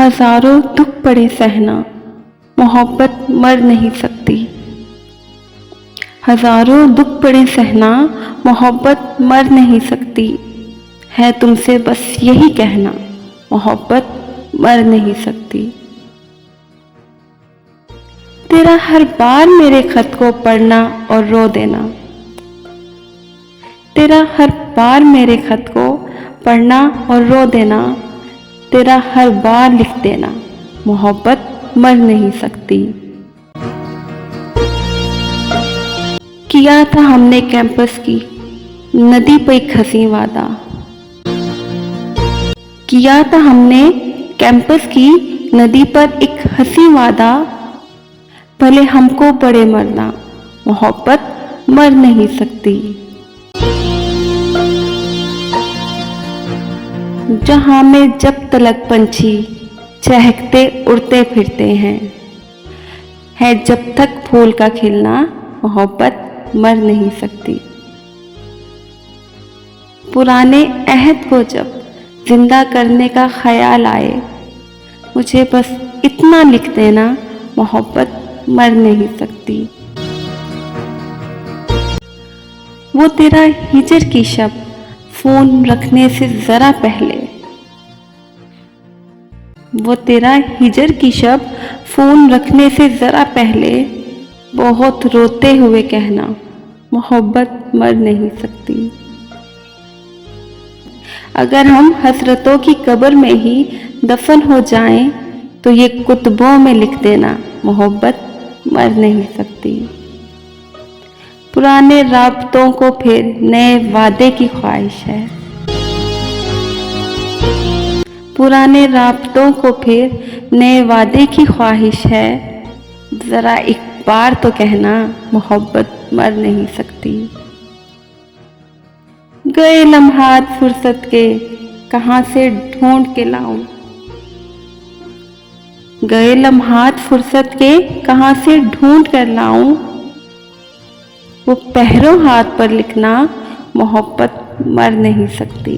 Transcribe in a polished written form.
हजारों दुख पड़े सहना, मोहब्बत मर नहीं सकती। हजारों दुख पड़े सहना, मोहब्बत मर नहीं सकती। है तुमसे बस यही कहना, मोहब्बत मर नहीं सकती। तेरा हर बार मेरे खत को पढ़ना और रो देना, तेरा हर बार मेरे खत को पढ़ना और रो देना, तेरा हर बार लिख देना, मोहब्बत मर नहीं सकती। किया था हमने कैंपस की नदी पर एक हंसी वादा, किया था हमने कैंपस की नदी पर एक हंसी वादा। भले हमको पड़े मरना, मोहब्बत मर नहीं सकती। जहां में जब तलक पंछी चहकते उड़ते फिरते हैं, है जब तक फूल का खिलना, मोहब्बत मर नहीं सकती। पुराने अहद को जब जिंदा करने का ख्याल आए, मुझे बस इतना लिख देना, मोहब्बत मर नहीं सकती। वो तेरा हिजर की शब फोन रखने से जरा पहले, वो तेरा हिजर की शब फोन रखने से जरा पहले, बहुत रोते हुए कहना, मोहब्बत मर नहीं सकती। अगर हम हसरतों की कब्र में ही दफन हो जाएं, तो ये कुतुबों में लिख देना, मोहब्बत मर नहीं सकती। पुराने राब्तों को फिर नए वादे की ख्वाहिश है, पुराने राब्तों को फिर नए वादे की ख्वाहिश है। जरा एक बार तो कहना, मोहब्बत मर नहीं सकती। गए लम्हात फुर्सत के कहाँ से ढूंढ के लाऊं, गए लम्हात फुर्सत के कहाँ से ढूंढ कर लाऊं। वो पहरों हाथ पर लिखना, मोहब्बत मर नहीं सकती।